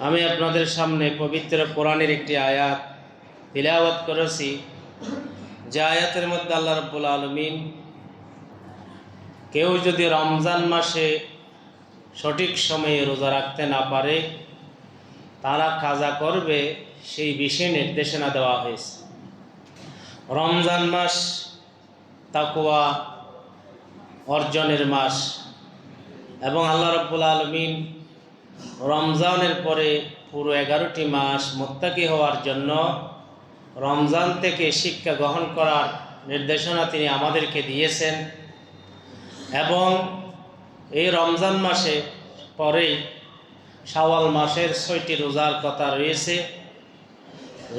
আমি আপনাদের সামনে পবিত্র কোরআনের একটি আয়াত তিলাওয়াত করেছি, যে আয়াতের মধ্যে আল্লাহ রাব্বুল আলামিন কেউ যদি রমজান মাসে সঠিক সময়ে রোজা রাখতে না পারে তারা কাজা করবে, সেই বিষয়ে নির্দেশনা দেওয়া হয়েছে। রমজান মাস তাকওয়া অর্জনের মাস এবং আল্লাহ রাব্বুল আলামিন রমজানের পরে পুরো 11টি মাস মুত্তাকি হওয়ার জন্য রমজান থেকে শিক্ষা গ্রহণ করার নির্দেশনা তিনি আমাদেরকে দিয়েছেন। এবং এই রমজান মাসে পরেই শাওয়াল মাসের 6টি রোজার কথা রয়েছে।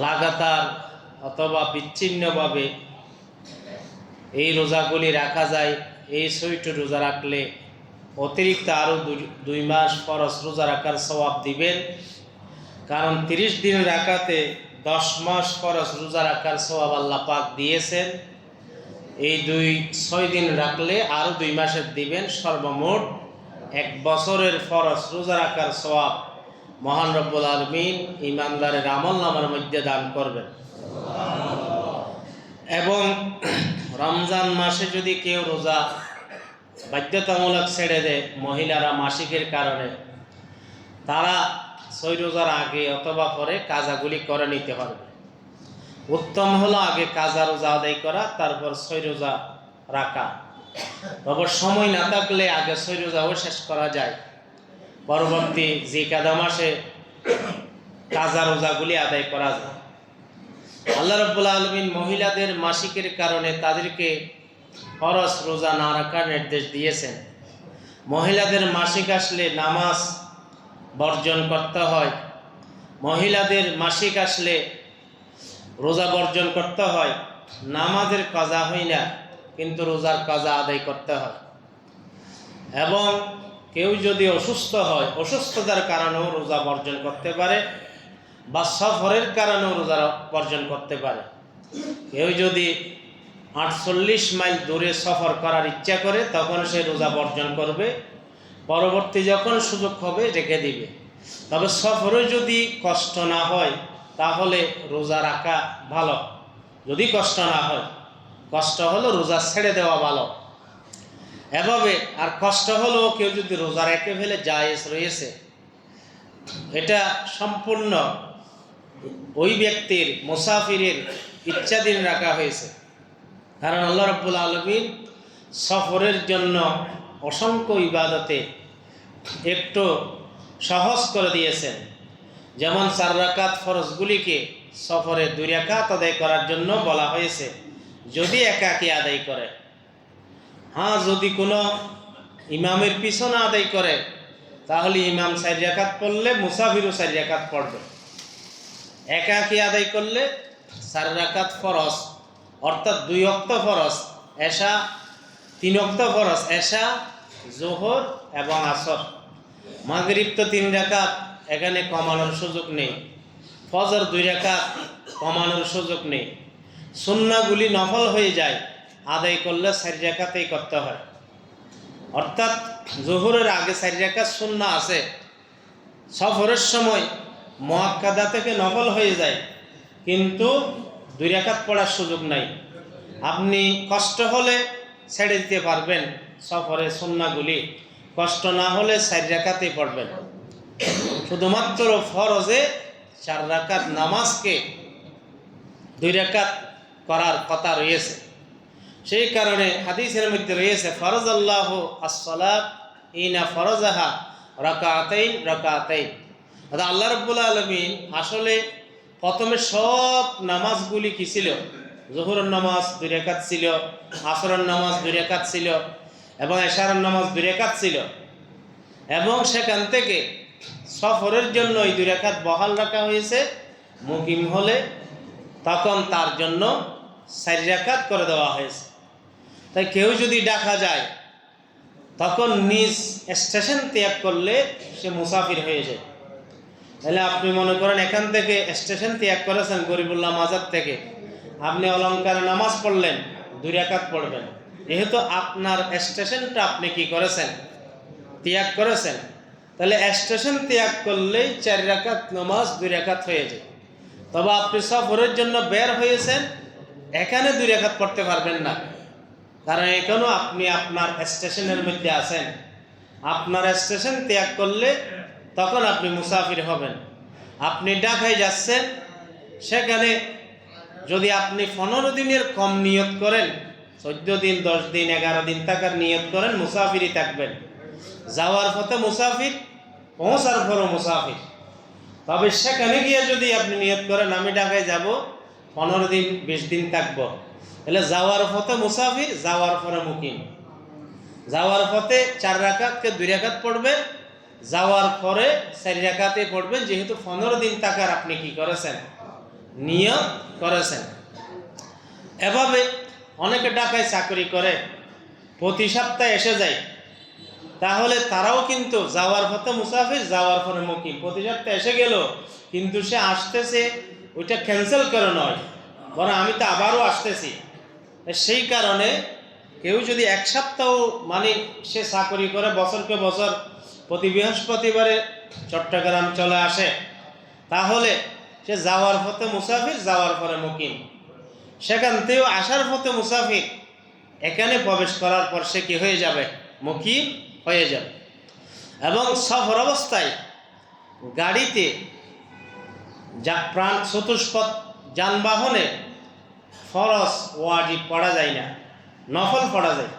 লাগাতার অথবা বিচ্ছিন্নভাবে এই রোজাগুলি রাখা যায়। এই 6টি রোজা রাখলে অতিরিক্ত আরও 2 মাস ফরজ রোজা রাখার সওয়াব দিবেন, কারণ 30 দিন রাখাতে 10 মাস ফরজ রোজা রাখার সওয়াব আল্লাহ পাক দিয়েছেন। এই 6 দিন রাখলে আরও 2 মাসের দিবেন, সর্বমোট 1 বছরের ফরজ রোজা রাখার সওয়াব মহান রব্বুল আলামিন ঈমানদারের আমলনামার মধ্যে দান করবেন। এবং রমজান মাসে যদি কেউ রোজা বাধ্যতামূলক ছেড়ে দেয়, মহিলারা মাসিকের কারণে, তারা 6 রোজার আগে অথবা পরে কাজাগুলি করে নিতে পারবে। উত্তম হলো আগে কাজা রোজা আদায় করা, তারপর 6 রোজা রাখা। তবে সময় না থাকলে আগে 6 রোজাও শেষ করা যায়, পরবর্তী জিলকাদা মাসে কাজা রোজাগুলি আদায় করা যায়। আল্লাহ রাব্বুল আলামিন মহিলাদের মাসিকের কারণে তাদেরকে ফরজ রোজা না রাখার নির্দেশ দিয়েছেন। মহিলাদের মাসিক আসলে নামাজ বর্জন করতে হয়, মহিলাদের মাসিক আসলে রোজা বর্জন করতে হয়। নামাজের কাজা হয় না, কিন্তু রোজার কাজা আদায় করতে হয়। এবং কেউ যদি অসুস্থ হয়, অসুস্থতার কারণেও রোজা বর্জন করতে পারে, বা সফরের কারণেও রোজা বর্জন করতে পারে। কেউ যদি 48 মাইল দূরে সফর করার ইচ্ছা করে, তখন সে রোজা বর্জন করবে, পরবর্তী যখন সুযোগ হবে রেখে দিবে। তবে সফরে যদি কষ্ট না হয় তাহলে রোজা রাখা ভালো। যদি কষ্ট না হয়, কষ্ট হলো রোজা ছেড়ে দেওয়া ভালো। এভাবে আর কষ্ট হলেও কেউ যদি রোজা রেখে ফেলে জায়েজ রয়েছে। এটা সম্পূর্ণ ওই ব্যক্তির, মুসাফিরের ইচ্ছাধীন রাখা হয়েছে। কারণ আল্লাহ রাব্বুল আলামিন সফরের জন্য অসংখ্য ইবাদতে একটু সহজ করে দিয়েছেন। যেমন 4 রাকাত ফরজগুলিকে সফরে 2 রাকাত আদায় করার জন্য বলা হয়েছে, যদি একাকী আদায় করে। যদি কোনো ইমামের পিছনে আদায় করে, তাহলে ইমাম 4 রাকাত পড়লে মুসাফিরও 4 রাকাত পড়বে। একাকী আদায় করলে 4 রাকাত ফরজ, অর্থাৎ 2 ওয়াক্ত ফরজ, এশা 3 ওয়াক্ত ফরজ, এশা, জোহর এবং আসর। মাগরিব তো 3 রাকাত, এখানে কমানোর সুযোগ নেই। ফজর 2 রাকাত, কমানোর সুযোগ নেই। সুন্নাহগুলি নফল হয়ে যায়, আদায় করলে 4 রাকাতেই করতে হয়। অর্থাৎ জোহরের আগে 4 রাকাত সুন্নাহ আছে। সফরের সময় মুআক্কাদা থেকে নফল হয়ে যায়, কিন্তু 2 রাকাত পড়ার সুযোগ নাই। আপনি কষ্ট হলে ছেড়ে দিতে পারবেন সফরের সুন্নাহগুলি, কষ্ট না হলে 4 রাকাতই পড়বেন। শুধুমাত্র ফরজে 4 রাকাত নামাজকে 2 রাকাত করার কথা রয়েছে। সেই কারণে হাদিসের মধ্যে রয়েছে, ফরজাল্লাহু আস-সালাত ইনা ফরজাহা রাকাতাইন রাকাতাইন। আল্লাহ রাব্বুল আলামিন আসলে প্রথমে সব নামাজগুলি কি ছিল? জোহরের নামাজ 2 রাকাত ছিল, আসরের নামাজ 2 রাকাত ছিল, এবং এশারের নামাজ 2 রাকাত ছিল। এবং সেখান থেকে সফরের জন্য এই 2 রাকাত বহাল রাখা হয়েছে। মুকিম হলে তখন তার জন্য 4 রাকাত করে দেওয়া হয়েছে। তাই কেউ যদি ডাকা যায়, তখন নিজ স্টেশন ত্যাগ করলে সে মুসাফির হয়ে যায়। তাহলে আপনি মনে করেন এখান থেকে স্টেশন ত্যাগ করেছেন গরিবুল্লাহ মাজার থেকে, আপনি অলঙ্কারে নামাজ পড়লেন, 2 রাকাত পড়বেন। যেহেতু আপনার স্টেশনটা আপনি কি করেছেন? ত্যাগ করেছেন, তাহলে স্টেশন ত্যাগ করলেই 4 রাকাত নামাজ 2 রাকাত হয়ে যায়। তবে আপনি সফরের জন্য বের হয়েছেন, এখানে 2 রাকাত পড়তে পারবেন না, কারণ এখানেও আপনি আপনার স্টেশনের মধ্যে আছেন। আপনার স্টেশন ত্যাগ করলে তখন আপনি মুসাফির হবেন। আপনি ঢাকায় যাচ্ছেন, সেখানে যদি আপনি 15 দিনের কম নিয়ত করেন, 14 দিন, 10 দিন, 11 দিন থাকার নিয়ত করেন, মুসাফিরই থাকবেন। যাওয়ার পথে মুসাফির, পৌঁছার পরও মুসাফির। তবে সেখানে গিয়ে যদি আপনি নিয়ত করেন আমি ঢাকায় যাব, 15 দিন 20 দিন থাকবো, তাহলে যাওয়ার পথে মুসাফির, যাওয়ার পরে মুকিম। যাওয়ার পথে 4 রাকাতকে 2 রাকাত পড়বেন, যাওয়ার পরে 4 রাকাতে পড়বেন, যেহেতু 15 দিন থাকার আপনি কি করেছেন, নিয়ত করেছেন। এভাবে অনেকে ঢাকায় চাকরি করে, প্রতি সপ্তাহে এসে যায়, তাহলে তারাও কিন্তু যাওয়ার পথে মুসাফির, যাওয়ার পরে মুকিম। প্রতি সপ্তাহে এসে গেল, কিন্তু সে আসতেছে ওইটা ক্যান্সেল করে নয়, বরং আমি তো আবারও আসতেছি। সেই কারণে কেউ যদি 1 সপ্তাহ মানে সে চাকরি করে, বছরকে বছর প্রতি বৃহস্পতিবারে চট্টগ্রাম চলে আসে, তাহলে সে যাওয়ার পথে মুসাফির, যাওয়ার পরে মুকিম। সেখান থেকেও আসার পথে মুসাফির, এখানে প্রবেশ করার পর সে কি হয়ে যাবে, মুকিম হয়ে যাবে। এবং সফর অবস্থায় গাড়িতে প্রাণ চতুষ্পদ যানবাহনে ফরজ ওয়াজিব পড়া যায় না, নফল পড়া যায়।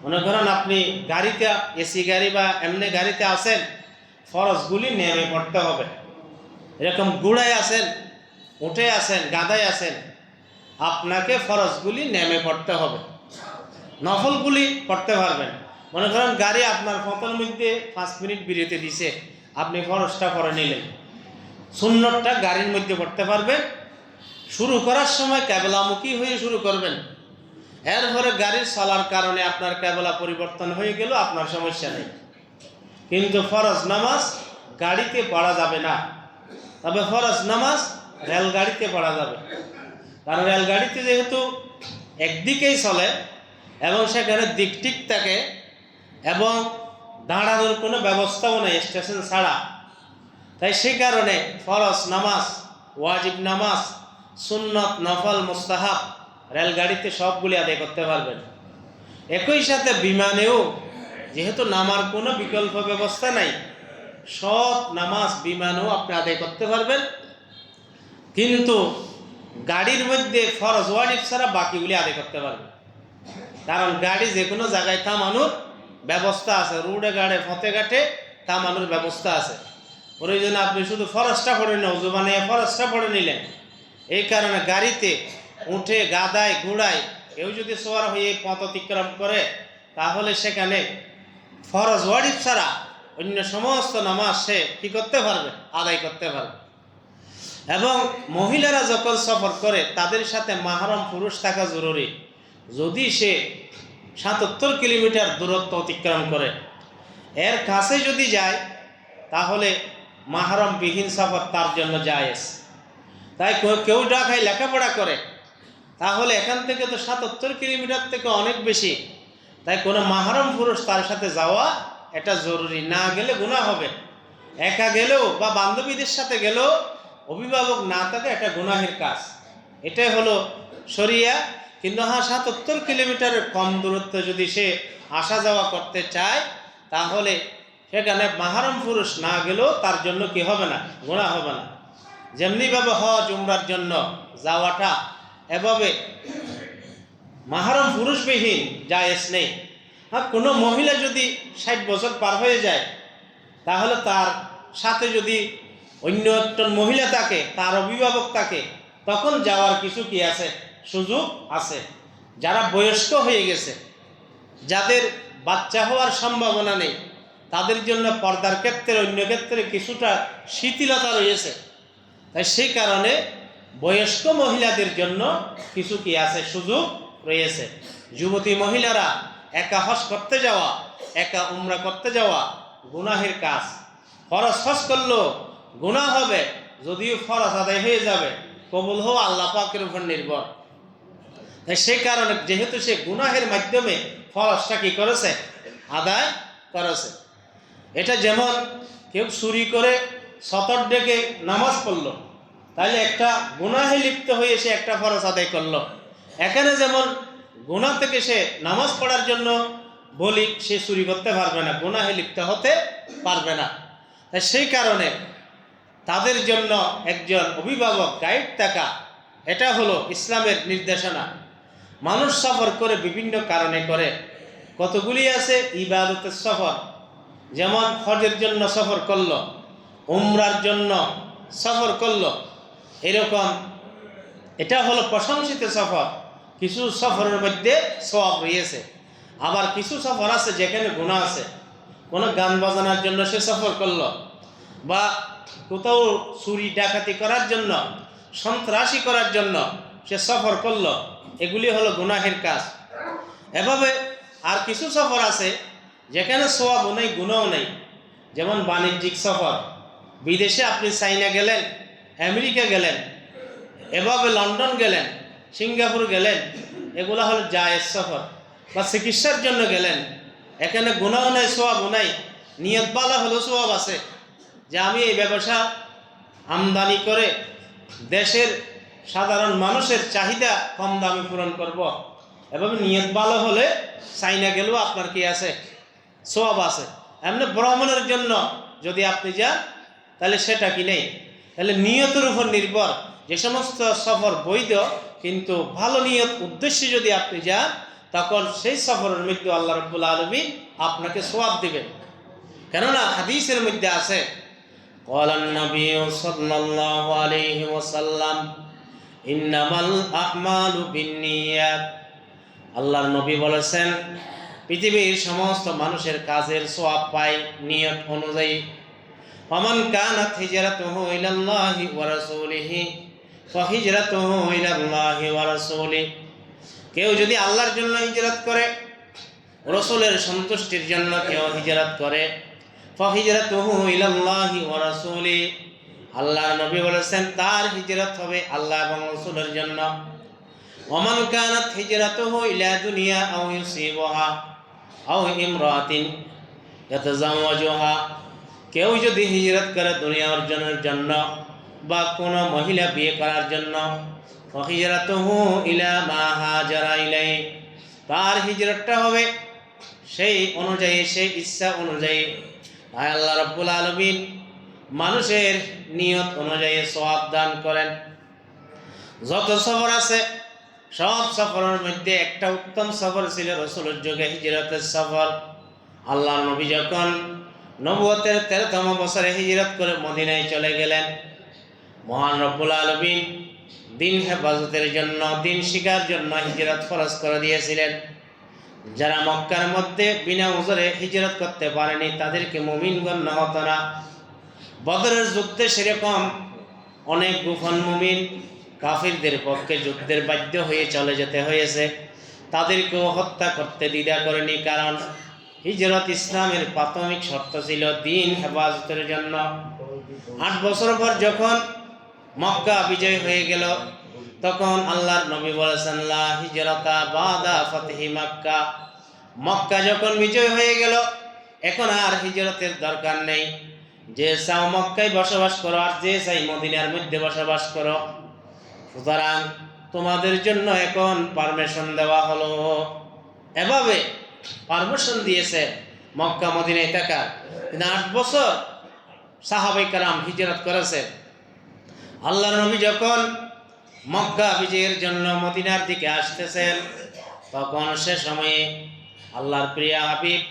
মনে করেন আপনি গাড়িতে, এসি গাড়ি বা এমনি গাড়িতে আছেন, ফরজগুলি নেমে পড়তে হবে। এরকম ঘোড়ায় আছেন, উঠে আছেন, গাধায় আছেন, আপনাকে ফরজগুলি নেমে পড়তে হবে, নফলগুলি পড়তে পারবেন। মনে করেন গাড়ি আপনার পথের মধ্যে 5 মিনিট বিরতি দিছে, আপনি ফরজটা পড়ে নিলেন, সুন্নতটা গাড়ির মধ্যে পড়তে পারবেন। শুরু করার সময় কেবলামুখী হয়ে শুরু করবেন, এরপরে গাড়ির চলার কারণে আপনার কেবলা পরিবর্তন হয়ে গেল, আপনার সমস্যা নেই। কিন্তু ফরজ নামাজ গাড়িতে পড়া যাবে না, তবে ফরজ নামাজ রেলগাড়িতে পড়া যাবে। কারণ রেলগাড়িতে যেহেতু একদিকেই চলে এবং সেখানে দিক ঠিক থাকে এবং দাঁড়ানোর কোনো ব্যবস্থাও নেই স্টেশন ছাড়া, তাই সেই কারণে ফরজ নামাজ, ওয়াজিব নামাজ, সুন্নত, নফল, মুস্তাহাব রেলগাড়িতে সবগুলি আদায় করতে পারবেন। একই সাথে বিমানেও যেহেতু নামার কোনো বিকল্প ব্যবস্থা নাই, সব নামাজ বিমানেও আপনি আদায় করতে পারবেন। কিন্তু গাড়ির মধ্যে ফরজ ওয়াজিব ছাড়া বাকিগুলি আদায় করতে পারবেন, কারণ গাড়ি যে কোনো জায়গায় থামানোর ব্যবস্থা আছে, রোডে গাড়ে পথে ঘাটে থামানোর ব্যবস্থা আছে। প্রয়োজনে আপনি শুধু ফরজটা পড়ে নেন, ওযু বানিয়ে ফরজটা পড়ে নিলেন। এই কারণে গাড়িতে উঠে, গাদায়, ঘোড়ায় কেউ যদি সওয়ার হয়ে পথ অতিক্রম করে, তাহলে সেখানে ফরজ ওয়াজিব ছাড়া অন্য সমস্ত নামাজ সে কী করতে পারবে, আদায় করতে পারবে। এবং মহিলারা যখন সফর করে তাদের সাথে মাহরম পুরুষ থাকা জরুরি। যদি সে ৭৭ কিলোমিটার দূরত্ব অতিক্রম করে, এর কাছে যদি যায়, তাহলে মাহরমবিহীন সফর তার জন্য জায়েজ। তাই কেউ ঢাকায় লেখাপড়া করে, তাহলে এখান থেকে তো ৭৭ কিলোমিটার থেকে অনেক বেশি, তাই কোনো মাহরম পুরুষ তার সাথে যাওয়া এটা জরুরি। না গেলে গুনাহ হবে। একা গেলেও বা বান্ধবীদের সাথে গেলেও অভিভাবক না থাকে এটা গুনাহের কাজ, এটাই হলো শরিয়া। কিন্তু হ্যাঁ, ৭৭ কিলোমিটারের কম দূরত্ব যদি সে আসা যাওয়া করতে চায়, তাহলে সেখানে মাহরম পুরুষ না গেলেও তার জন্য কি হবে না, গুনাহ হবে না। যেমনিভাবে হজ উমরার জন্য যাওয়াটা, এভাবে মাহরম পুরুষবিহীন জায়েজ নেই। হ্যাঁ, কোনো মহিলা যদি 60 বছর পার হয়ে যায়, তাহলে তার সাথে যদি অন্য একজন মহিলা থাকে, তার অভিভাবক থাকে, তখন যাওয়ার কিছু কি আছে, সুযোগ আছে। যারা বয়স্ক হয়ে গেছে, যাদের বাচ্চা হওয়ার সম্ভাবনা নেই, তাদের জন্য পর্দার ক্ষেত্রে, অন্য ক্ষেত্রে কিছুটা শিথিলতা রয়েছে। তাই সেই কারণে বয়স্ক মহিলাদের জন্য কিছু কি আছে, সুযোগ রয়েছে। যুবতী মহিলারা একা হজ করতে যাওয়া, একা উমরা করতে যাওয়া গুনাহের কাজ। ফরজ হজ করলেও গুনাহ হবে, যদিও ফরজ আদায় হয়ে যাবে, কবুল হওয়া আল্লাহ পাকের উপর নির্ভর। তাই সেই কারণে যেহেতু সে গুনাহের মাধ্যমে ফরজটা কি করেছে, আদায় করেছে। এটা যেমন কেউ চুরি করে সতর ডেকে নামাজ পড়ল, তাহলে একটা গুনাহে লিপ্ত হয়ে সে একটা ফরজ আদায় করলো। এখানে যেমন গুনাহ থেকে সে নামাজ পড়ার জন্য বলি, সে চুরি করতে পারবে না, গুনাহে লিপ্ত হতে পারবে না। তাই সেই কারণে তাদের জন্য একজন অভিভাবক গাইড থাকা, এটা হলো ইসলামের নির্দেশনা। মানুষ সফর করে বিভিন্ন কারণে করে, কতগুলি আছে ইবাদতের সফর, যেমন হজের জন্য সফর করলো, উমরার জন্য সফর করলো, এরকম এটা হলো প্রশংসিত সফর। কিছু সফরের মধ্যে সওয়াব রয়েছে, আবার কিছু সফর আছে যেখানে গুনাহ আছে। কোনো গান বাজানোর জন্য সে সফর করলো, বা কোথাও চুরি ডাকাতি করার জন্য, সন্ত্রাসী করার জন্য সে সফর করলো, এগুলি হলো গুনাহের কাজ। এভাবে আর কিছু সফর আছে যেখানে সওয়াবও নেই গুনাহও নেই, যেমন বাণিজ্যিক সফর। বিদেশে আপনি চাইনা গেলেন, আমেরিকা গেলেন, এভাবে লন্ডন গেলেন, সিঙ্গাপুর গেলেন, এগুলো হলো জায়েজ সফর। বা চিকিৎসার জন্য গেলেন, এখানে গুনাহও নাই সওয়াবও নাই, নিয়ত ভালো হলো সওয়াব আছে যে আমি এই ব্যবসা আমদানি করে দেশের সাধারণ মানুষের চাহিদা কম দামে পূরণ করব। এভাবে নিয়ত ভালো হলে চাইনা গেলেও আপনার কি আছে, সওয়াব আছে। এমনি ভ্রমণের জন্য যদি আপনি যান তাহলে সেটা কি নেই। তাহলে নিয়তের উপর নির্ভর। যে সমস্ত সফর বৈধ কিন্তু ভালো নিয়ত উদ্দেশ্যে যদি আপনি যান, তখন সেই সফরের মধ্যে আল্লাহ রাব্বুল আলামিন আপনাকে সওয়াব দিবেন। কেননা হাদিসের মধ্যে আছে, ক্বালান নবী সাল্লাল্লাহু আলাইহি ওয়াসাল্লাম ইন্নামাল আ'মালু বিন্নিয়াত। আল্লাহর নবী বলেছেন, পৃথিবীর সমস্ত মানুষের কাজের সওয়াব পায় নিয়ত অনুযায়ী। ফামান কানাত হিজরাতুহু ইলাল্লাহি ওয়া রাসূলিহি ফাহিজরাতুহু ইলাল্লাহি ওয়া রাসূলিহি। কেউ যদি আল্লাহর জন্য হিজরত করে, রাসূলের সন্তুষ্টির জন্য কেউ হিজরত করে, ফাহিজরাতুহু ইলাল্লাহি ওয়া রাসূলিহি, আল্লাহর নবী বলেছেন তার হিজরত হবে আল্লাহ এবং রাসূলের জন্য। ওমান কানাত হিজরাতুহু ইলা দুনিয়া আও ইউসিবুহা আও ইমরাতিন ইয়াতাজাওয়াজুহা, কেউ যদি হিজরত করে দুনিয়া অর্জনের জন্য বা কোনো মহিলা বিয়ে করার জন্য, ফাহিজরাতুহু ইলা মা হাজারা ইলাইহি, তার হিজরতটা হবে সেই অনুযায়ী, সেই ইচ্ছা অনুযায়ী। তাই আল্লাহ রাব্বুল আলামিন মানুষের নিয়ত অনুযায়ী সওয়াব দান করেন। যত সফর আছে সব সফরের মধ্যে একটা উত্তম সফর ছিল রাসূলের যুগে হিজরতের সফর। আল্লাহর নবী যখন নবুয়তের 13তম বছরে হিজরত করে মদিনায় চলে গেলেন, মহান রব্বুল আলামিন দিন হেফাজতের জন্য, দিন শিখার জন্য হিজরত ফরজ করে দিয়েছিলেন। যারা মক্কার মধ্যে বিনা উযরে হিজরত করতে পারেনি তাদেরকে মুমিন গণ্য হতো না। বদরের যুদ্ধে সেরকম অনেক গোপন মুমিন কাফিরদের পক্ষে যুদ্ধের বাধ্য হয়ে চলে যেতে হয়েছে, তাদেরকেও হত্যা করতে দ্বিধা করেনি। কারণ হিজরত ইসলামের প্রাথমিক শর্ত ছিল দিন হেফাজতের জন্য। 8 বছর পর যখন মক্কা বিজয় হয়ে গেল, তখন আল্লাহর নবী বলেছেন লা হিজরাতা বাদা ফাতহি মক্কা। মক্কা যখন বিজয় হয়ে গেল, এখন আর হিজরতের দরকার নেই। যে চাও মক্কায় বসবাস করো, আর যে চাই মদিনার মধ্যে বসবাস করো। সুতরাং তোমাদের জন্য এখন পারমিশন দেওয়া হলো। এভাবে পারমিশন দিয়েছে মক্কা মদিনায় থাকার। কিন্তু 8 বছর সাহাবায়ে কেরাম হিজরত করেছে। আল্লাহর নবী যখন মক্কা বিজয়ের জন্য মদিনার দিকে আসতেছেন, তখন সে সময়ে আল্লাহর প্রিয় হাবিব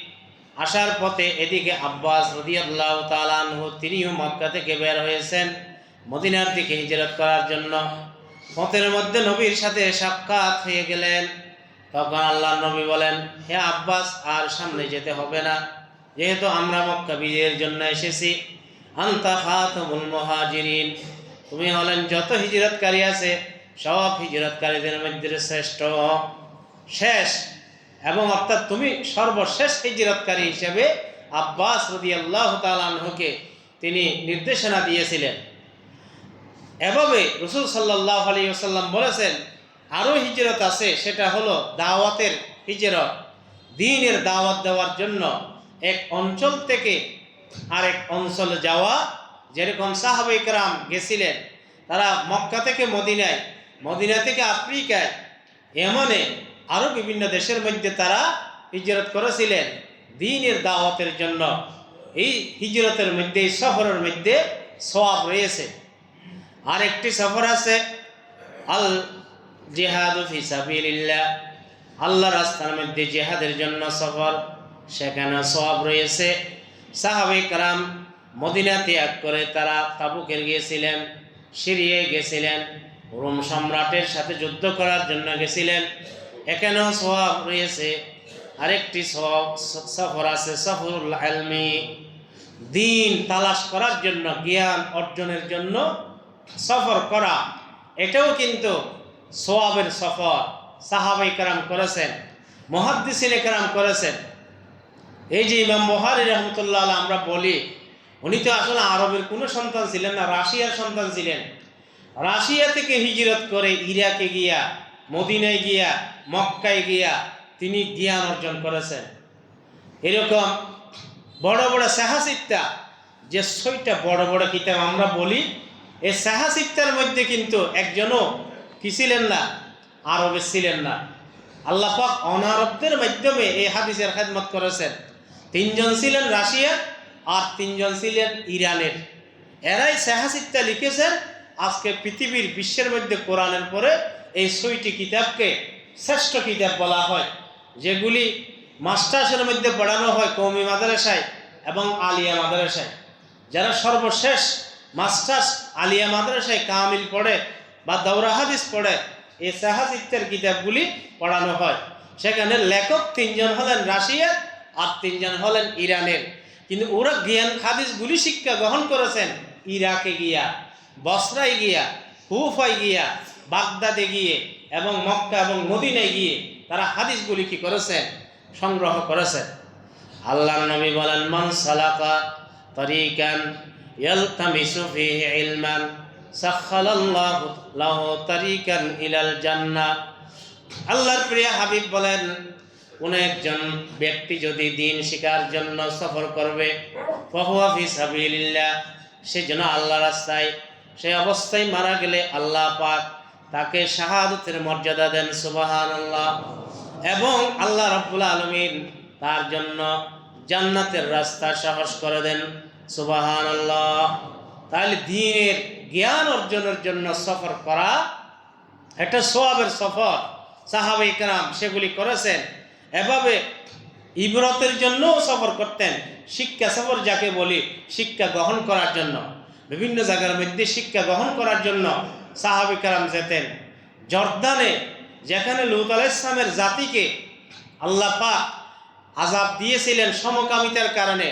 আসার পথে এদিকে আব্বাস রাদিয়াল্লাহু তাআলা আনহু তিনিও মক্কা থেকে বের হয়েছেন মদিনার দিকে হিজরত করার জন্য। পথের মধ্যে নবীর সাথে সাক্ষাৎ হয়ে গেলেন। তখন আল্লাহর নবী বলেন, হে আব্বাস, আর সামনে যেতে হবে না, যেহেতু আমরা মক্কা বিজয়ের জন্য এসেছি। আনতা খাতামুল মুহাজিরিন, তুমি হলেন যত হিজরতকারী আছে সব হিজরতকারীদের মধ্যে শ্রেষ্ঠ, শেষ, এবং অর্থাৎ তুমি সর্বশেষ হিজরতকারী হিসেবে আব্বাস রাদিয়াল্লাহু তাআলা আনহুকে তিনি নির্দেশনা দিয়েছিলেন। এভাবে রাসূল সাল্লাল্লাহু আলাইহি ওয়াসাল্লাম বলেছেন আরও হিজরত আছে, সেটা হলো দাওয়াতের হিজরত। দ্বীনের দাওয়াত দেওয়ার জন্য এক অঞ্চল থেকে আরেক অঞ্চলে যাওয়া, যেরকম সাহাবায়ে কেরাম গেছিলেন, তারা মক্কা থেকে মদিনায়, মদিনা থেকে আফ্রিকায়, এমনে আরও বিভিন্ন দেশের মধ্যে তারা হিজরত করেছিলেন দ্বীনের দাওয়াতের জন্য। এই হিজরতের মধ্যে, এই সফরের মধ্যে সওয়াব রয়েছে। আরেকটি সফর আছে আল জিহাদু ফি সাবিলিল্লাহ, আল্লাহর রাস্তার মধ্যে জিহাদের জন্য সফর, সেখানে সওয়াব রয়েছে। সাহাবায়ে কেরাম মদিনা ত্যাগ করে তারা তাবুকে গিয়েছিলেন, সিরিয়ায় গেছিলেন, রোম সম্রাটের সাথে যুদ্ধ করার জন্য গেছিলেন, এখানেও সওয়াব রয়েছে। আরেকটি সফর আছে সফরুল ইলমি, দ্বীন তালাশ করার জন্য, জ্ঞান অর্জনের জন্য সফর করা, এটাও কিন্তু সওয়াবের সফর। সাহাবায়ে কেরাম করেছেন, মুহাদ্দিসিনে কেরাম করেছেন। এই যে ইমাম বুখারী রাহমাতুল্লাহ আলাইহি আমরা বলি, উনি তো আসলে আরবের কোনো সন্তান ছিলেন না, রাশিয়ার সন্তান ছিলেন। রাশিয়া থেকে হিজরত করে ইরাকে গিয়া, মদিনায় গিয়া, মক্কায় গিয়া তিনি জ্ঞান অর্জন করেছেন। এরকম বড় বড় সাহাসিত্তা, যে 6টা বড় বড় কিতাব আমরা বলি, এই সাহাসিত্তার মধ্যে কিন্তু একজনও কি ছিলেন না, আরবের ছিলেন না। আল্লাহ পাক অনারবদের মাধ্যমে এই হাদিসের খেদমত করেছেন। 3 জন ছিলেন রাশিয়া আর 3 জন ছিলেন ইরানের। এরাই সাহাসিত্তা লিখেছেন। আজকে পৃথিবীর বিশ্বের মধ্যে কোরআনের পরে এই 6টি কিতাবকে শ্রেষ্ঠ কিতাব বলা হয়, যেগুলি মাস্টার্সের মধ্যে পড়ানো হয় কওমি মাদ্রাসায় এবং আলিয়া মাদ্রাসায়। যারা সর্বশেষ মাস্টার্স আলিয়া মাদ্রাসায় কামিল পড়ে বা দাওরা হাদিস পড়ে, এই সাহাসিত্তের কিতাবগুলি পড়ানো হয়। সেখানে লেখক 3 জন হলেন রাশিয়ার আর 3 জন হলেন ইরানের। কিন্তু ওরা জ্ঞান হাদিসগুলি শিক্ষা গ্রহণ করেছেন ইরাকে গিয়া, বসরায় গিয়া, কুফায় গিয়া, বাগদাদে গিয়ে এবং মক্কা এবং মদিনায় গিয়ে তারা হাদিসগুলি কি করেছেন, সংগ্রহ করেছেন। আল্লাহর নবী বলেন, মান সালাকা তরিকান ইয়ালতামিসু ফিহি ইলমান সাখালাল্লাহু লাহু তরিকান ইলাল জান্নাহ। আল্লাহর প্রিয় হাবিব বলেন, কোন একজন ব্যক্তি যদি দ্বীন শিখার জন্য সফর করবে, ফাহুয়া ফি সাবিলিল্লাহ, সে যেন আল্লাহর রাস্তায়, সে অবস্থায় মারা গেলে আল্লাহ পাক তাকে শাহাদাতের মর্যাদা দেন, সুবহানাল্লাহ। এবং আল্লাহ রাব্বুল আলামিন তার জন্য জান্নাতের রাস্তা সহজ করে দেন, সুবহানাল্লাহ। তাহলে দ্বীনের জ্ঞান অর্জনের জন্য সফর করা এটা সওয়াবের সফর। সাহাবায়ে কেরাম সেগুলি করেছেন। এভাবে ইবরতের জন্যও সফর করতেন, শিক্ষা সফর যাকে বলি, শিক্ষা গ্রহণ করার জন্য, বিভিন্ন জায়গার মধ্যে শিক্ষা গ্রহণ করার জন্য সাহাবায়ে কেরাম যেতেন। জর্দানে যেখানে লূত আলাইহিস সালামের জাতিকে আল্লাহ পাক আযাব দিয়েছিলেন সমকামিতার কারণে,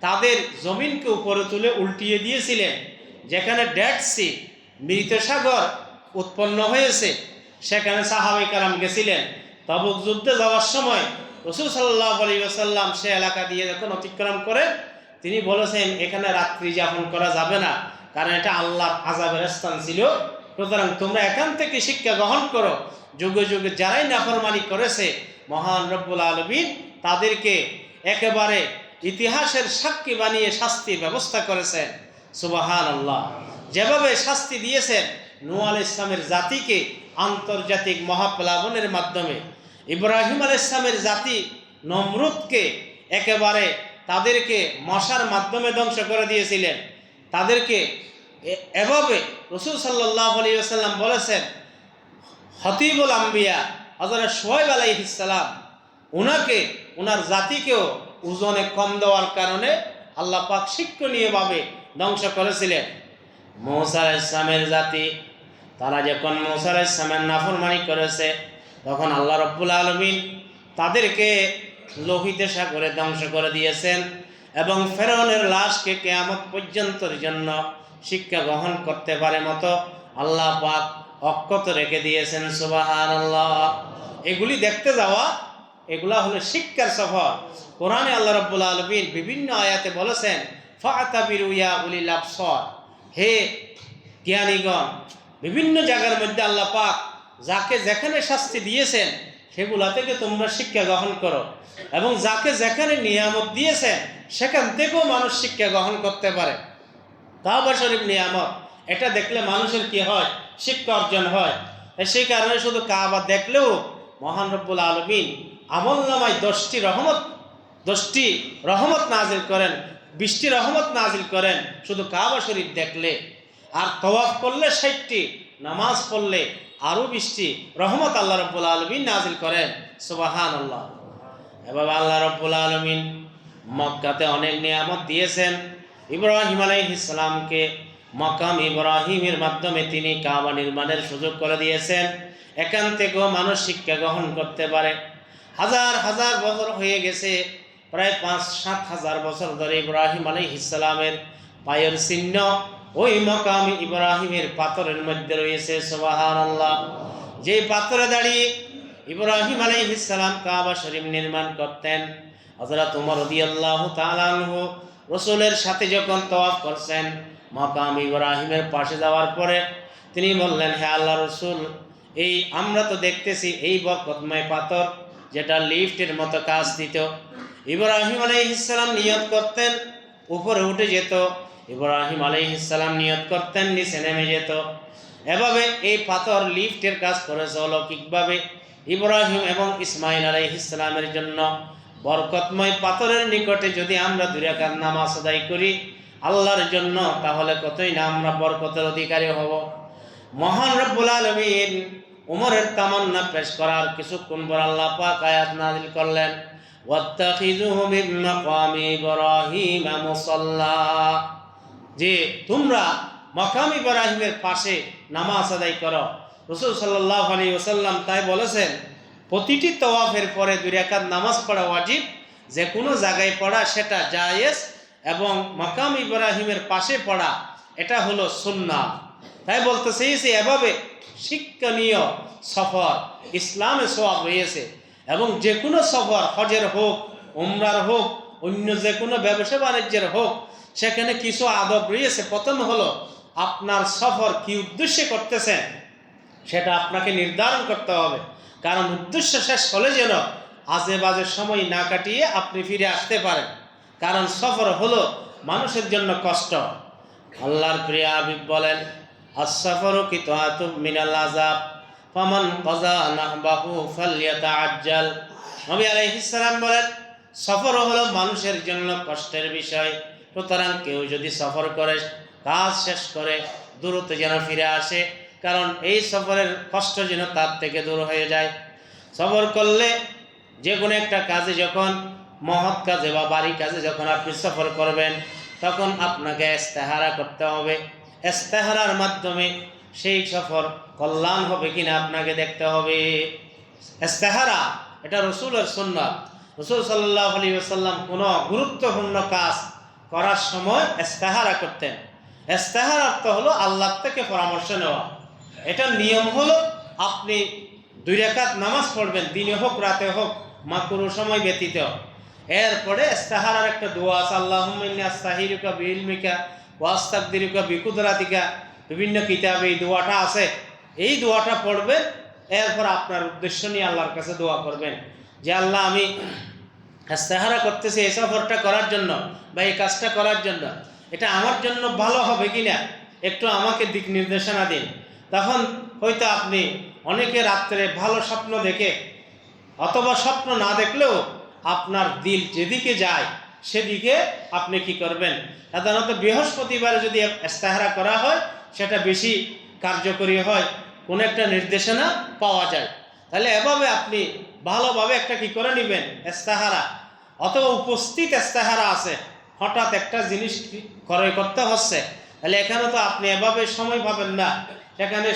তাদের জমিনকে উপরে তুলে উল্টিয়ে দিয়েছিলেন, যেখানে ডেড সি, মৃত সাগর উৎপন্ন হয়েছে, সেখানে সাহাবায়ে কেরাম গেছিলেন। তাবুক যুদ্ধে যাওয়ার সময় রাসূল সাল্লাল্লাহু আলাইহি ওয়াসাল্লাম সে এলাকা দিয়ে যখন অতিক্রম করেন, তিনি বলেছেন এখানে রাত্রি যাপন করা যাবে না, কারণ এটা আল্লাহর আযাবের স্থান ছিল। সুতরাং তোমরা এখান থেকে শিক্ষা গ্রহণ করো। যুগে যুগে যারাই নাফরমানি করেছে, মহান রব্বুল আলামিন তাদেরকে একেবারে ইতিহাসের সাক্ষী বানিয়ে শাস্তির ব্যবস্থা করেছেন, সুবহানাল্লাহ। যেভাবে শাস্তি দিয়েছেন নূহ আলাইহিস সালামের জাতিকে আন্তর্জাতিক মহাপ্লাবনের মাধ্যমে, ইব্রাহিম আলাইহিস সালামের জাতি নমরুদকে একেবারে তাদেরকে মশার মাধ্যমে ধ্বংস করে দিয়েছিলেন, তাদেরকে এভাবে রাসূল সাল্লাল্লাহু আলাইহি ওয়াসাল্লাম বলেছেন, খতিবুল আম্বিয়া হযরত শুআয়ব আলাইহিস সালাম, ওনাকে, ওনার জাতিকেও ওজনে কম দেওয়ার কারণে আল্লাহ পাক শিক্ষণীয়ভাবে ধ্বংস করেছিলেন। মূসা আলাইহিস সালামের জাতি, তারা যখন মূসা আলাইহিস সালামের নাফরমানি করেছে, তখন আল্লাহ রাব্বুল আলামিন তাদেরকে লোহিত সাগরে ধ্বংস করে দিয়েছেন এবং ফেরাউনের লাশকে কিয়ামত পর্যন্তের জন্য শিক্ষা গ্রহণ করতে পারে মতো আল্লাহ পাক অক্ষত রেখে দিয়েছেন, সুবহানাল্লাহ। এগুলি দেখতে যাওয়া, এগুলা হলো শিক্ষার সফর। কোরআনে আল্লাহ রাব্বুল আলামিন বিভিন্ন আয়াতে বলেছেন, ফাতাবিরু ইয়া উলিল আবসার, হে জ্ঞানীগণ। বিভিন্ন জায়গার মধ্যে আল্লাহ পাক যাকে যেখানে শাস্তি দিয়েছেন সেগুলা থেকে তোমরা শিক্ষা গ্রহণ করো, এবং যাকে যেখানে নিয়ামত দিয়েছেন সেখান থেকেও মানুষ শিক্ষা গ্রহণ করতে পারে। কাবা শরীফ নিয়ামত, এটা দেখলে মানুষের কি হয়? শিক্ষা অর্জন হয়। সেই কারণে শুধু কাবা দেখলেও মহান রব্বুল আলামিন আমলনামায় 10টি রহমত নাজিল করেন, 20টি রহমত নাজিল করেন শুধু কাবা শরীফ দেখলে। আর তওয়াফ করলে 60টি, নামাজ পড়লে আরও 20টি রহমত আল্লাহ রব্বুল আলামিন নাজিল করেন। সুবহানাল্লাহ। এভাবে আল্লাহ রব্বুল আলামিন মক্কাতে অনেক নিয়ামত দিয়েছেন। ইব্রাহিম আলাইহিস সালামকে মাকাম ইব্রাহিমের মাধ্যমে তিনি কাবা নির্মাণের সুযোগ করে দিয়েছেন। এখান থেকেও মানুষ শিক্ষা গ্রহণ করতে পারে। হাজার হাজার বছর হয়ে গেছে, প্রায় 5-7 হাজার বছর ধরে ইব্রাহিম আলাইহিস সালামের পায়ের চিহ্ন ওই মাকাম ইব্রাহিমের পাথরের মধ্যে রয়েছে। সুবহানাল্লাহ। যে পাথরে দাঁড়িয়ে ইব্রাহিম আলাইহিস সালাম কাবা শরীফ নির্মাণ করতেন। হযরত ওমর রাদিয়াল্লাহু তাআলা আনহু রাসূলের সাথে যখন তওয়াফ করছেন, মাকাম ইব্রাহিমের পাশে যাওয়ার পরে তিনি বললেন, হে আল্লাহ রাসূল, এই আমরা তো দেখতেছি এই বরকতময় পাথর যেটা লিফটের মতো কাজ দিত। ইব্রাহিম আলাইহিস সালাম নিয়ত করতেন উপরে উঠে যেত, ইব্রাহিম আলাইহিস সালাম নিয়ত করতেন নিচে নেমে যেত। এভাবে এই পাথর লিফটের কাজ করেছে অলৌকিকভাবে। ইব্রাহিম এবং ইসমাইল আলাইহিস সালামের জন্য বরকতময় পাথরের নিকটে যদি আমরা 2 রাকাত নামাজ আদায় করি আল্লাহর জন্য, তাহলে কতই না আমরা বরকতের অধিকারী হব। মহান রব্বুল আলামিন উমরের তামান্না পেশ করার কিছুক্ষণ পর আল্লাহ পাক আয়াত নাযিল করলেন, ওয়াত্তাখিযুহু মিন মাকামি ইব্রাহিম মুসাল্লা, যে তোমরা মাকাম ইব্রাহিমের পাশে নামাজ আদায় করো। রাসূল সাল্লাল্লাহু আলাইহি ওয়াসাল্লাম তাই বলেছেন, প্রতিটি তওয়াফের পরে 2 রাকাত নামাজ পড়া ওয়াজিব, যে কোনো জায়গায় পড়া সেটা জায়েজ, এবং মাকাম ইব্রাহিমের পাশে পড়া এটা হলো সুন্নাহ। তাই বলতে চেয়েছি এভাবে শিক্ষণীয় সফর ইসলামে সওয়াব রয়েছে, এবং যে কোনো সফর, হজের হোক, উমরার হোক, অন্য যে কোনো ব্যবসা বাণিজ্যের হোক, সেখানে কিছু আদব রয়েছে। প্রথম হলো আপনার সফর কি উদ্দেশ্যে করতেছেন সেটা আপনাকে নির্ধারণ করতে হবে, কারণ উদ্দেশ্য শেষ হলে যেন আজে বাজে সময় না কাটিয়ে আপনি ফিরে আসতে পারেন। কারণ সফর হলো মানুষের জন্য কষ্ট। আল্লাহর প্রিয় হাবিব বলেন, আস-সাফারু কিতাতুম মিনাল আযাব ফামান কাযা নাহবাহু ফালইয়াতাআজ্জাল। নবী আলাইহিস সালাম বলেন, সফর হলো মানুষের জন্য কষ্টের বিষয়, সুতরাং কেউ যদি সফর করে কাজ শেষ করে দ্রুত যেন ফিরে আসে, কারণ এই সফরের কষ্ট যেন তার থেকে দূর হয়ে যায়। সফর করলে যে কোনো একটা কাজে, যখন মহৎ কাজে বা বাড়ি কাজে যখন আপনি সফর করবেন, তখন আপনাকে ইস্তেহারা করতে হবে। ইস্তেহারার মাধ্যমে সেই সফর কল্যাণ হবে কিনা আপনাকে দেখতে হবে। ইস্তেহারা এটা রাসূলের সুন্নাত। রাসূল সাল্লাল্লাহু আলাইহি ওয়াসাল্লাম কোনো গুরুত্বপূর্ণ কাজ করার সময় ইস্তেহারা করতেন। ইস্তেহার অর্থ হলো আল্লাহ থেকে পরামর্শ নেওয়া। এটার নিয়ম হলো আপনি 2 রাকাত নামাজ পড়বেন, দিনে হোক রাতে হোক, মাকরুহ সময় ব্যতীত। এরপরে ইস্তেহারার একটা দোয়া আছে, আল্লাহুম্মা ইন্নী আস্তাগফিরুকা বিইলমিকা ওয়া আস্তাগফিরুকা বিকুদরাতিকা। বিভিন্ন কিতাবে এই দোয়াটা আছে। এই দোয়াটা পড়বেন, এরপর আপনার উদ্দেশ্য নিয়ে আল্লাহর কাছে দোয়া করবেন যে আল্লাহ, আমি ইস্তেহারা করতেছি এই সফরটা করার জন্য বা এই কাজটা করার জন্য, এটা আমার জন্য ভালো হবে কিনা একটু আমাকে দিক নির্দেশনা দিন। তখন হয়তো আপনি অনেকে রাত্রে ভালো স্বপ্ন দেখে, অথবা স্বপ্ন না দেখলেও আপনার দিল যেদিকে যায় সেদিকে আপনি কি করবেন। সাধারণত বৃহস্পতিবারে যদি ইস্তেহারা করা হয় সেটা বেশি কার্যকরী হয়, কোনো একটা নির্দেশনা পাওয়া যায়। তাহলে এভাবে আপনি ভালোভাবে একটা কি করে নেবেন ইস্তেহারা, অথবা উপস্থিত ইস্তেহারা আছে, হঠাৎ একটা জিনিস ক্রয় করতে হচ্ছে, তাহলে এখানে তো আপনি এভাবে সময় পাবেন না, সেখানে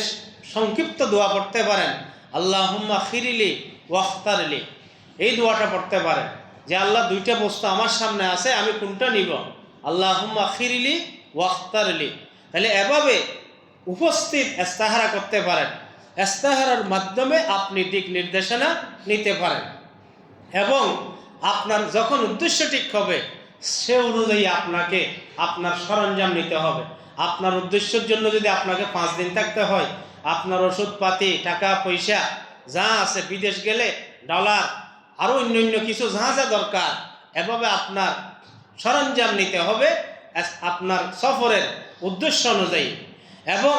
সংক্ষিপ্ত দোয়া পড়তে পারেন, আল্লাহুম্মা খিরিলি ওয়াখতারলি। এই দোয়াটা পড়তে পারেন যে আল্লাহ 2টা বস্তু আমার সামনে আছে, আমি কোনটা নিব, আল্লাহুম্মা খিরিলি ওয়াখতারলি। তাহলে এভাবে উপস্থিত ইস্তেহারা করতে পারেন। ইস্তেহারার মাধ্যমে আপনি দিক নির্দেশনা নিতে পারেন, এবং আপনার যখন উদ্দেশ্য ঠিক হবে সে অনুযায়ী আপনাকে আপনার সরঞ্জাম নিতে হবে। আপনার উদ্দেশ্যের জন্য যদি আপনাকে 5 দিন থাকতে হয়, আপনার ওষুধপাতি, টাকা পয়সা যা আছে, বিদেশ গেলে ডলার, আরও অন্য কিছু যা যা দরকার, এভাবে আপনার সরঞ্জাম নিতে হবে আপনার সফরের উদ্দেশ্য অনুযায়ী। এবং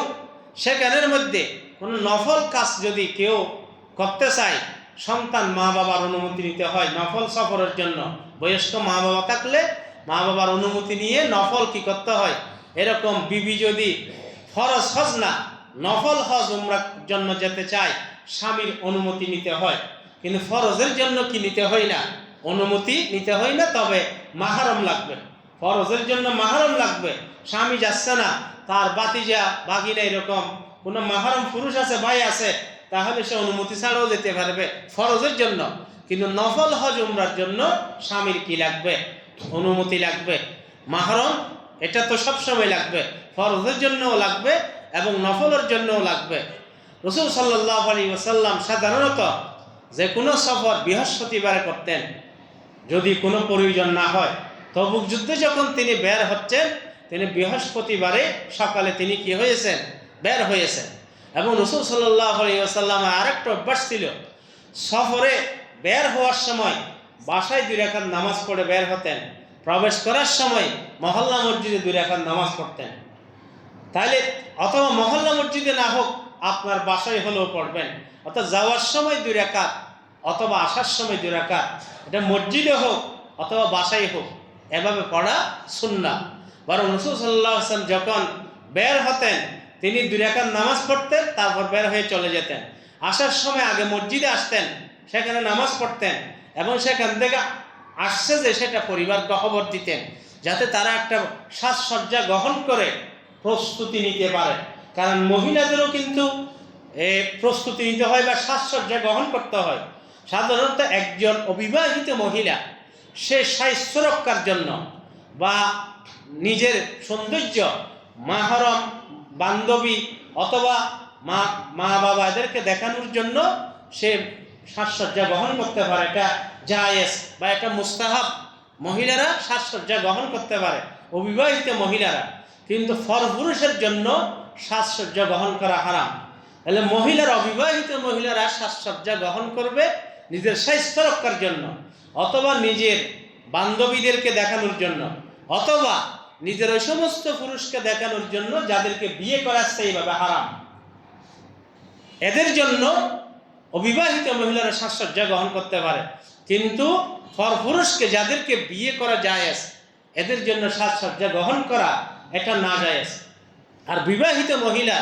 সেখানের মধ্যে কোনো নফল কাজ যদি কেউ করতে চায়, সন্তান মা বাবার অনুমতি নিতে হয় নফল সফরের জন্য। বয়স্ক মা বাবা থাকলে মা বাবার অনুমতি নিয়ে নফল কি করতে হয়। এরকম বিবি যদি ফরজ হজ না নফল হজ উমরার জন্য যেতে চায়, স্বামীর অনুমতি নিতে হয়। কিন্তু ফরজের জন্য কি নিতে হয় না, অনুমতি নিতে হয় না, তবে মাহরম লাগবে। ফরজের জন্য মাহরম লাগবে। স্বামী যাচ্ছে না, তার বাতিজা বাগিনা এরকম কোনো মাহরম পুরুষ আছে, ভাই আছে, তাহলে সে অনুমতি ছাড়াও যেতে পারবে ফরজের জন্য। কিন্তু নফল হজ উমরার জন্য স্বামীর কি লাগবে, অনুমতি লাগবে। মাহরম এটা তো সবসময় লাগবে, ফরজের জন্যও লাগবে এবং নফলের যন্যও লাগবে। রাসূল সাল্লাল্লাহু আলাইহি ওয়াসাল্লাম সাধারণত যে কোনো সফর বৃহস্পতিবারে করতেন যদি কোনো প্রয়োজন না হয়। তবুক যুদ্ধে যখন তিনি বের হচ্ছেন, তিনি বৃহস্পতিবারে সকালে তিনি কি হয়েছেন, বের হয়েছেন। এবং রাসূল সাল্লাল্লাহু আলাইহি ওয়াসাল্লামের আরেকটা অভ্যাস ছিল, সফরে বের হওয়ার সময় বাসায় 2 রাকাত নামাজ পড়ে বের হতেন, প্রবেশ করার সময় মহল্লা মসজিদে 2 রাকাত নামাজ পড়তেন। তাহলে অথবা মহল্লা মসজিদে না হোক আপনার বাসায় হলেও পড়বেন, অর্থাৎ যাওয়ার সময় 2 রাকাত অথবা আসার সময় 2 রাকাত, এটা মসজিদে হোক অথবা বাসায় হোক, এভাবে পড়া সুন্নাহ। বরং রাসূল সাল্লাল্লাহু আলাইহি ওয়াসাল্লাম যখন বের হতেন তিনি 2 রাকাত নামাজ পড়তেন, তারপর বের হয়ে চলে যেতেন। আসার সময় আগে মসজিদে আসতেন, সেখানে নামাজ পড়তেন এবং সেখান থেকে আসছে যে সেটা পরিবারকে খবর দিতেন, যাতে তারা একটা সাজসজ্জা গ্রহণ করে প্রস্তুতি নিতে পারে। কারণ মহিলাদেরও কিন্তু প্রস্তুতি নিতে হয় বা সাজসজ্জা গ্রহণ করতে হয়। সাধারণত একজন অবিবাহিত মহিলা সে স্বাস্থ্য রক্ষার জন্য বা নিজের সৌন্দর্য মাহরম বান্ধবী অথবা মা বাবা এদেরকে দেখানোর জন্য সে সাজসজ্জা গ্রহণ করতে পারে। এটা জায়েজ বা এটা মুস্তাহাব, মহিলারা সাজসজ্জা গ্রহণ করতে পারে, অবিবাহিত মহিলারা। কিন্তু পুরুষের জন্য সাজসজ্জা গ্রহণ করা হারাম। তাহলে মহিলারা, অবিবাহিত মহিলারা সাজসজ্জা গ্রহণ করবে নিজের স্বাস্থ্য রক্ষার জন্য, অথবা নিজের বান্ধবীদেরকে দেখানোর জন্য, অথবা নিজের ওই সমস্ত পুরুষকে দেখানোর জন্য যাদেরকে বিয়ে করাচ্ছে, এইভাবে হারাম। এদের জন্য অবিবাহিত মহিলারা সাজসজ্জা গ্রহণ করতে পারে, কিন্তু পুরুষকে যাদেরকে বিয়ে করা জায়েজ এদের জন্য সাজসজ্জা গ্রহণ করা এটা না জায়েজ। আর বিবাহিত মহিলা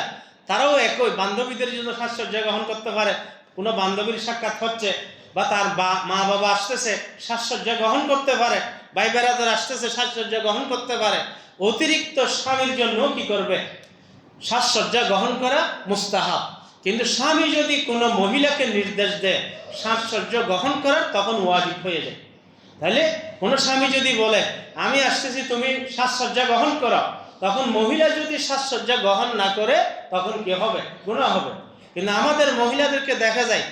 তারাও একই বান্ধবীদের জন্য সাজসজ্জা গ্রহণ করতে পারে। কোনো বান্ধবীর সাক্ষাৎ হচ্ছে বা তার মা বাবা আসতেছে, সাজসজ্জা গ্রহণ করতে পারে, ভাই বেড়াদার আসতেছে, সাজসজ্জা গ্রহণ করতে পারে। অতিরিক্ত স্বামীর জন্য কি করবে, সাজসজ্জা গ্রহণ করা মুস্তাহাব। কিন্তু স্বামী যদি কোনো মহিলাকে নির্দেশ দেয় সাজসজ্জা গ্রহণ করার, তখন ওয়াজিব হয়ে যায়। তাহলে কোনো স্বামী যদি বলে আমি আসতেছি তুমি সাজসজ্জা গ্রহণ করো, তখন মহিলা যদি সাজসজ্জা গ্রহণ না করে তখন কি হবে, গুনাহ হবে। কিন্তু আমাদের মহিলাদেরকে দেখা যায়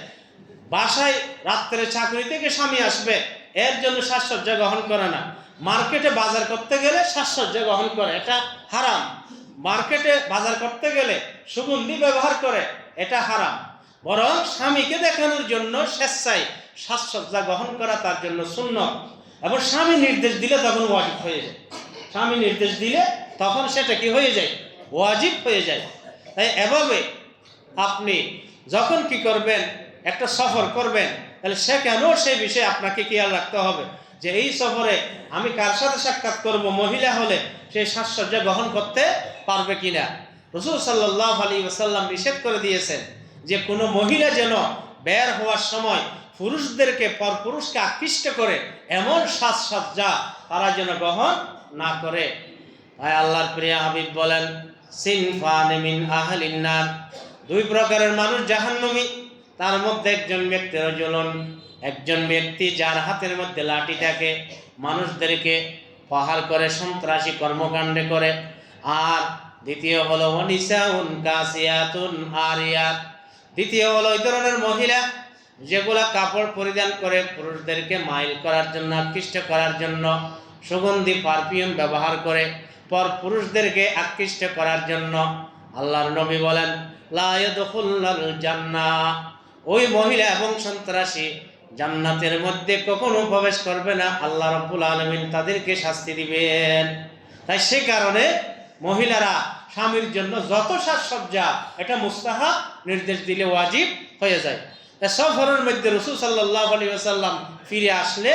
বাসায় রাত্রে চাকরি থেকে স্বামী আসবে, এর জন্য সাজসজ্জা গ্রহণ করে না। মার্কেটে বাজার করতে গেলে সাজসজ্জা গ্রহণ করে, এটা হারাম। মার্কেটে বাজার করতে গেলে সুগন্ধি ব্যবহার করে, এটা হারাম। বরং স্বামীকে দেখানোর জন্য স্বেচ্ছায় সাজসজ্জা গ্রহণ করা তার জন্য সুন্নাত। এবং স্বামী নির্দেশ দিলে তখন ওয়াজিব হয়ে যায়। স্বামী নির্দেশ দিলে তখন সেটা কি হয়ে যায়, ওয়াজিব হয়ে যায়। তাই এভাবে আপনি যখন কি করবেন, একটা সফর করবেন, তাহলে সেখানেও সেই বিষয়ে আপনাকে খেয়াল রাখতে হবে যে এই সফরে আমি কার সাথে সাক্ষাৎ করব, মহিলা হলে সেই সাজসজ্জা গ্রহণ করতে পারবে কিনা। রাসূল সাল্লাল্লাহু আলাইহি ওয়াসাল্লাম নিষেধ করে দিয়েছেন যে কোনো মহিলা যেন বের হওয়ার সময় পুরুষদেরকে পুরুষকে আকৃষ্ট করে এমন সাজসজ্জা তারা যেন গ্রহণ না করে। তাই আল্লাহর প্রিয় হাবিব বলেন, সিনফান মিন আহলিন নার, 2 প্রকারের মানুষ জাহান্নামী। তার মধ্যে একজন ব্যক্তি রাজুলুন, একজন ব্যক্তি যার হাতের মধ্যে লাঠি থাকে, মানুষদেরকে প্রহার করে, সন্ত্রাসী কর্মকাণ্ডে করে। আর দ্বিতীয় হলো ওয়ানিসাউন কাসিয়াতুন আরিয়াত, দ্বিতীয় হলো ওই ধরনের মহিলা যেগুলা কাপড় পরিধান করে পুরুষদেরকে মাইল করার জন্য, আকৃষ্ট করার জন্য, সুগন্ধি পারফিউম ব্যবহার করে পুরুষদেরকে আকৃষ্ট করার জন্য। আল্লাহর নবী বলেন লা ইয়াদখুলুল জান্নাহ, ওই মহিলা এবং সন্ত্রাসী জান্নাতের মধ্যে কখনো প্রবেশ করবে না, আল্লাহ রাব্বুল আলামিন তাদেরকে শাস্তি দিবেন। তাই সে কারণে মহিলারা স্বামীর জন্য যত সাজসজ্জা এটা মুস্তাহাব, নির্দেশ দিলে ওয়াজিব হয়ে যায়। সফরের মধ্যে রাসূল সাল্লাল্লাহু আলাইহি ওয়াসাল্লাম ফিরে আসলে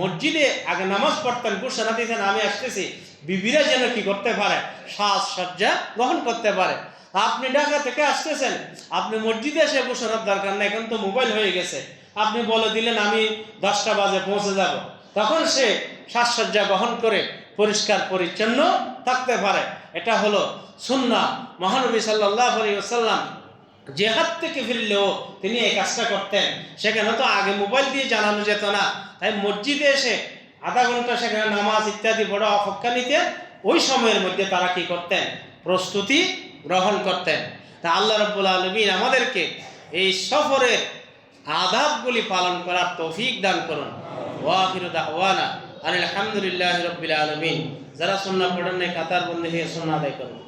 মসজিদে আগে নামাজ পড়তেন, ঘোষণা দিতেন আমি আসতেছি, বিবিরা যেন কি করতে পারে, সাজসজ্জা গ্রহণ করতে পারে। আপনি ঢাকা থেকে আসতেছেন, আপনি মসজিদে এসে ঘোষণার দরকার নেই, এখন তো মোবাইল হয়ে গেছে, আপনি বলে দিলেন আমি 10টা বাজে পৌঁছে যাব, তখন সে সাজসজ্জা গ্রহণ করে পরিষ্কার পরিচ্ছন্ন থাকতে পারে। এটা হলো সুন্নাহ। মহানবী সাল্লাল্লাহু আলাইহি ওয়াসাল্লাম জেহাদ থেকে ফিরলেও তিনি এই কাজটা করতেন। সেখানে তো আগে মোবাইল দিয়ে জানানো যেত না, তাই মসজিদে এসে আধা ঘন্টা সেখানে নামাজ ইত্যাদি বড় অপেক্ষা নিতেন। ওই সময়ের মধ্যে তারা কি করতেন, প্রস্তুতি গ্রহণ করতেন। তা আল্লাহ রাব্বুল আলামিন আমাদেরকে এই সফরের আদাবগুলি পালন করার তৌফিক দান করুন। ওয়া আখিরু দাওয়ানা আলহামদুলিল্লাহি রাব্বিল আলামিন। যারা সুন্নাহ পড়েন নাই কাতার বন্ধ হয়ে সুন্নাহ আদায় করুন।